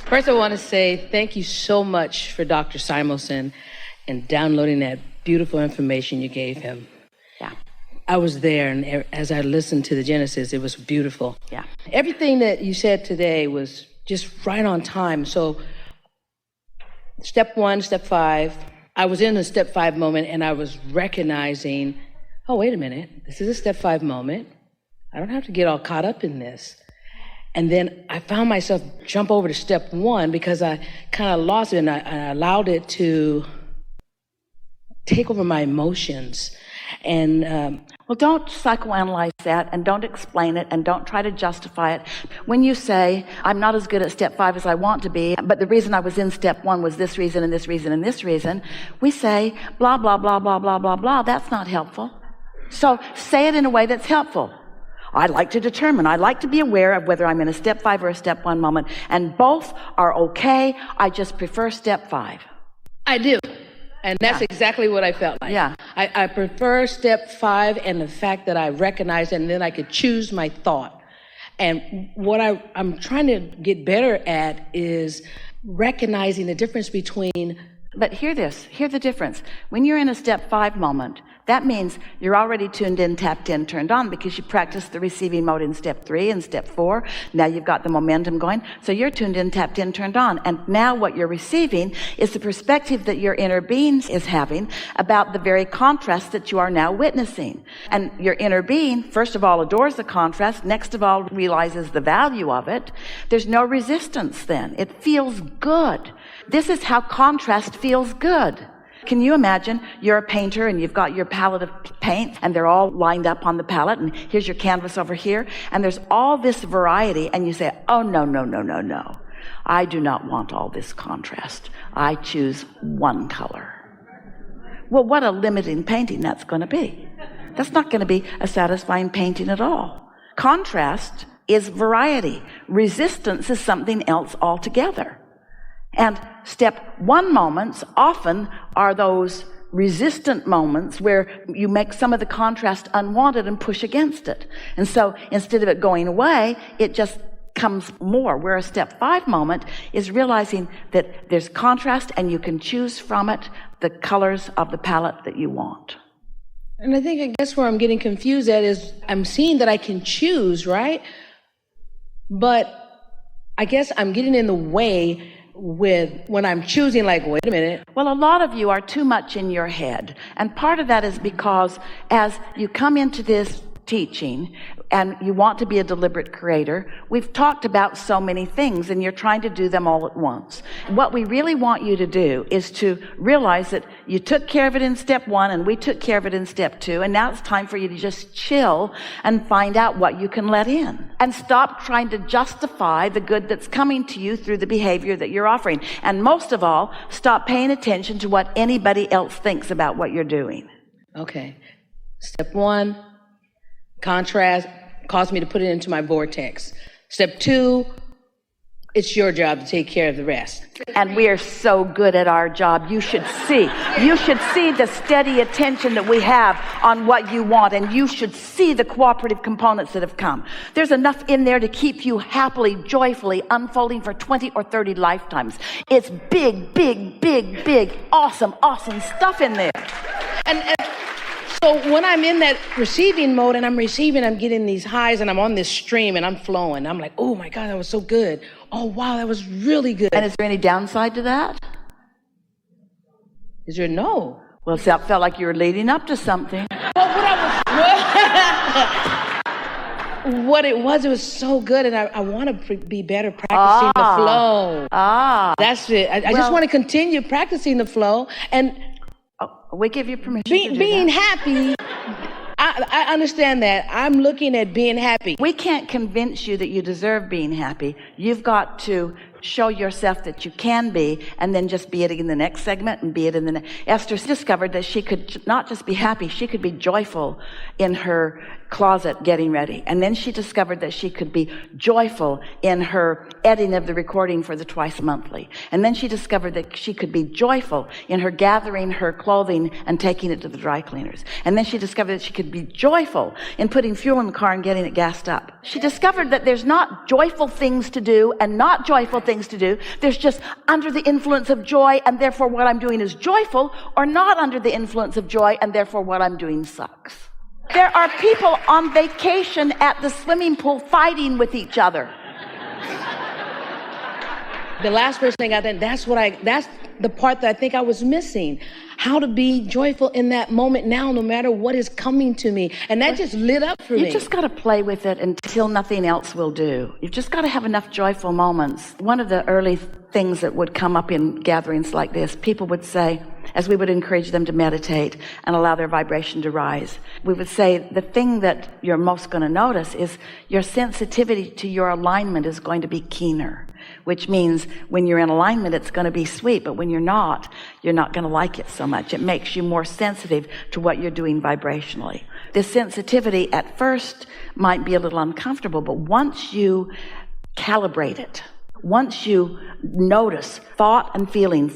First, I want to say thank you so much for Dr. Simonson and downloading that beautiful information you gave him. Yeah. I was there, and as I listened to the Genesis, it was beautiful. Yeah. Everything that you said today was just right on time. So step 1, step 5, I was in a step 5 moment, and I was recognizing, oh, wait a minute, this is a step 5 moment. I don't have to get all caught up in this. And then I found myself jump over to step 1 because I kind of lost it, and I allowed it to take over my emotions. And well, don't psychoanalyze that, and don't explain it, and don't try to justify it. When you say, I'm not as good at step 5 as I want to be, but the reason I was in step 1 was this reason and this reason and this reason, we say, blah, blah, blah, blah, blah, blah, blah. That's not helpful. So say it in a way that's helpful. I'd like to determine, I'd like to be aware of whether I'm in a step 5 or a step 1 moment, and both are okay. I just prefer step 5. I do. And that's exactly what I felt like. Yeah. I prefer step 5 and the fact that I recognize it, and then I could choose my thought. And what I'm trying to get better at is recognizing the difference between... But hear the difference. When you're in a step 5 moment, that means you're already tuned in, tapped in, turned on, because you practiced the receiving mode in step 3 and step 4. Now you've got the momentum going. So you're tuned in, tapped in, turned on. And now what you're receiving is the perspective that your inner being is having about the very contrast that you are now witnessing. And your inner being, first of all, adores the contrast. Next of all, realizes the value of it. There's no resistance then. It feels good. This is how contrast feels good. Can you imagine you're a painter and you've got your palette of paint and they're all lined up on the palette, and here's your canvas over here, and there's all this variety, and you say, oh, no, no, no, no, no. I do not want all this contrast. I choose one color. Well, what a limiting painting that's going to be. That's not going to be a satisfying painting at all. Contrast is variety. Resistance is something else altogether. And step 1 moments often are those resistant moments where you make some of the contrast unwanted and push against it. And so instead of it going away, it just comes more. Where a step 5 moment is realizing that there's contrast and you can choose from it the colors of the palette that you want. And I guess where I'm getting confused at is I'm seeing that I can choose, right? But I guess I'm getting in the way with when I'm choosing, like, wait a minute. Well, a lot of you are too much in your head. And part of that is because as you come into this teaching and you want to be a deliberate creator, we've talked about so many things and you're trying to do them all at once. What we really want you to do is to realize that you took care of it in step 1 and we took care of it in step 2, and now it's time for you to just chill and find out what you can let in, and stop trying to justify the good that's coming to you through the behavior that you're offering. And most of all, stop paying attention to what anybody else thinks about what you're doing. Okay. Step 1, contrast caused me to put it into my vortex. Step 2, it's your job to take care of the rest. And we are so good at our job. You should see the steady attention that we have on what you want, and you should see the cooperative components that have come. There's enough in there to keep you happily, joyfully unfolding for 20 or 30 lifetimes. It's big, big, big, big, awesome, awesome stuff in there. And so when I'm in that receiving mode and I'm getting these highs, and I'm on this stream and I'm flowing. I'm like, oh my God, that was so good. Oh wow, that was really good. And is there any downside to that? Is there no? Well, it felt like you were leading up to something. What it was so good, and I want to be better practicing the flow. That's it. I just want to continue practicing the flow, and we give you permission to do being that. Happy. I understand that. I'm looking at being happy. We can't convince you that you deserve being happy. You've got to show yourself that you can be, and then just be it in the next segment and be it in the next. Esther discovered that she could not just be happy, she could be joyful in her closet getting ready. And then she discovered that she could be joyful in her editing of the recording for the Twice Monthly. And then she discovered that she could be joyful in her gathering her clothing and taking it to the dry cleaners. And then she discovered that she could be joyful in putting fuel in the car and getting it gassed up. She discovered that there's not joyful things to do and not joyful things to do. There's just under the influence of joy, and therefore what I'm doing is joyful, or not under the influence of joy, and therefore what I'm doing sucks. There are people on vacation at the swimming pool fighting with each other. The last verse thing I think, that's the part that I think I was missing. How to be joyful in that moment now, no matter what is coming to me. And that just lit up for me. You just got to play with it until nothing else will do. You've just got to have enough joyful moments. One of the early things that would come up in gatherings like this, people would say, as we would encourage them to meditate and allow their vibration to rise, we would say the thing that you're most going to notice is your sensitivity to your alignment is going to be keener, which means when you're in alignment, it's going to be sweet, but when you're not going to like it so much. It makes you more sensitive to what you're doing vibrationally. This sensitivity at first might be a little uncomfortable, but once you calibrate it, once you notice thought and feeling,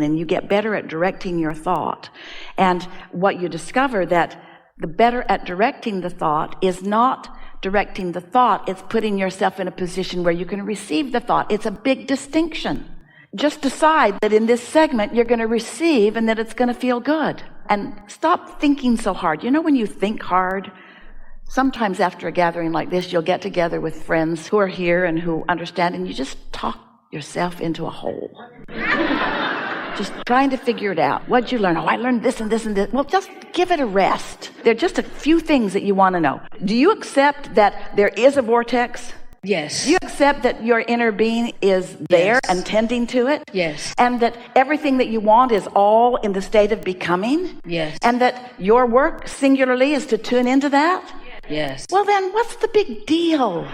and you get better at directing your thought, and what you discover that the better at directing the thought is not directing the thought, it's putting yourself in a position where you can receive the thought. It's a big distinction. Just decide that in this segment you're going to receive and that it's going to feel good. And stop thinking so hard. You know, when you think hard, sometimes after a gathering like this, you'll get together with friends who are here and who understand, and you just talk yourself into a hole. Just trying to figure it out. What'd you learn? Oh, I learned this and this and this. Well, just give it a rest. There are just a few things that you want to know. Do you accept that there is a vortex? Yes. Do you accept that your inner being is there and tending to it? Yes. And that everything that you want is all in the state of becoming? Yes. And that your work singularly is to tune into that? Yes. Well, then what's the big deal?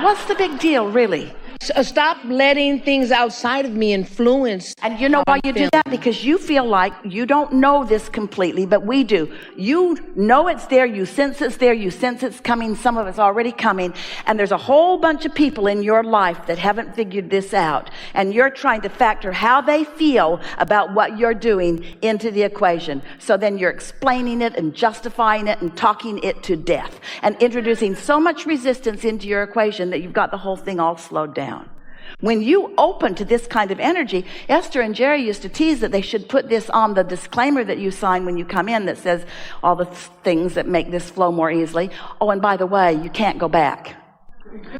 What's the big deal, really? Stop letting things outside of me influence. And you know why you do that? Because you feel like you don't know this completely, but we do. You know it's there, you sense it's there, you sense it's coming, some of it's already coming, and there's a whole bunch of people in your life that haven't figured this out, and you're trying to factor how they feel about what you're doing into the equation. So then you're explaining it and justifying it and talking it to death and introducing so much resistance into your equation that you've got the whole thing all slowed down. When you open to this kind of energy, Esther and Jerry used to tease that they should put this on the disclaimer that you sign when you come in that says all the things that make this flow more easily. Oh, and by the way, you can't go back.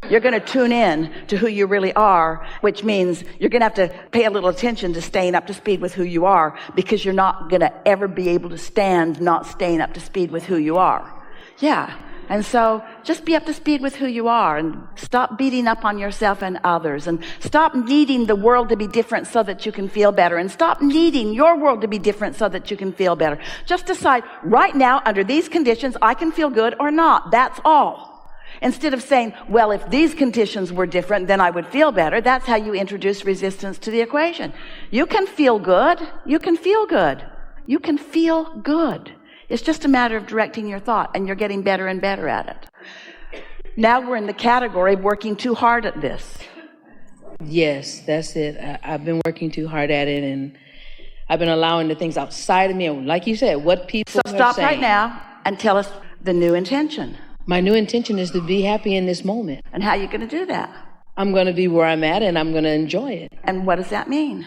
You're going to tune in to who you really are, which means you're going to have to pay a little attention to staying up to speed with who you are, because you're not going to ever be able to stand not staying up to speed with who you are. Yeah. And so just be up to speed with who you are, and stop beating up on yourself and others, and stop needing the world to be different so that you can feel better, and stop needing your world to be different so that you can feel better. Just decide right now, under these conditions, I can feel good or not. That's all. Instead of saying, well, if these conditions were different, then I would feel better. That's how you introduce resistance to the equation. You can feel good. You can feel good. You can feel good. It's just a matter of directing your thought, and you're getting better and better at it. Now we're in the category of working too hard at this. Yes, that's it. I've been working too hard at it, and I've been allowing the things outside of me, and like you said, what people are saying. So stop right now and tell us the new intention. My new intention is to be happy in this moment. And how are you going to do that? I'm going to be where I'm at, and I'm going to enjoy it. And what does that mean?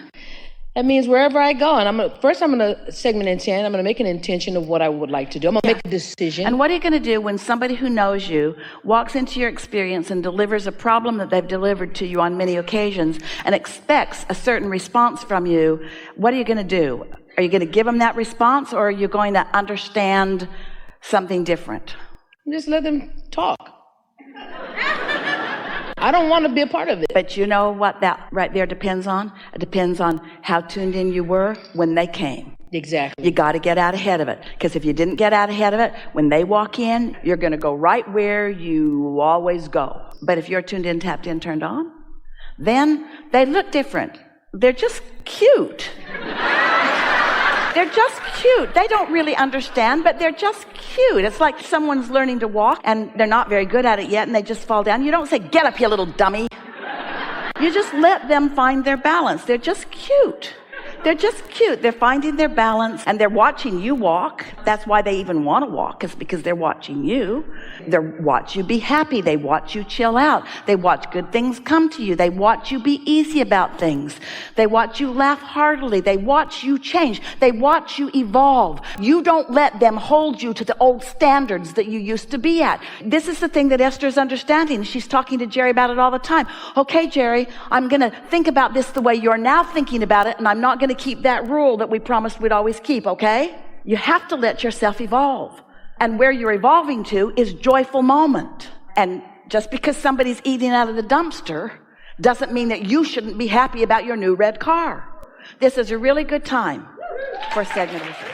That means wherever I go, and I'm going to segment intent. I'm going to make an intention of what I would like to do. I'm going to make a decision. And what are you going to do when somebody who knows you walks into your experience and delivers a problem that they've delivered to you on many occasions and expects a certain response from you? What are you going to do? Are you going to give them that response, or are you going to understand something different? Just let them talk. I don't want to be a part of it. But you know what that right there depends on? It depends on how tuned in you were when they came. Exactly. You got to get out ahead of it. Because if you didn't get out ahead of it, when they walk in, you're going to go right where you always go. But if you're tuned in, tapped in, turned on, then they look different. They're just cute. They're just cute. They don't really understand, but they're just cute. It's like someone's learning to walk and they're not very good at it yet and they just fall down. You don't say, get up, you little dummy. You just let them find their balance. They're just cute. They're just cute. They're finding their balance and they're watching you walk. That's why they even want to walk, is because they're watching you. They watch you be happy. They watch you chill out. They watch good things come to you. They watch you be easy about things. They watch you laugh heartily. They watch you change. They watch you evolve. You don't let them hold you to the old standards that you used to be at. This is the thing that Esther's understanding. She's talking to Jerry about it all the time. Okay, Jerry, I'm going to think about this the way you're now thinking about it, and I'm not going to keep that rule that we promised we'd always keep, okay? You have to let yourself evolve. And where you're evolving to is joyful moment. And just because somebody's eating out of the dumpster doesn't mean that you shouldn't be happy about your new red car. This is a really good time for segment research.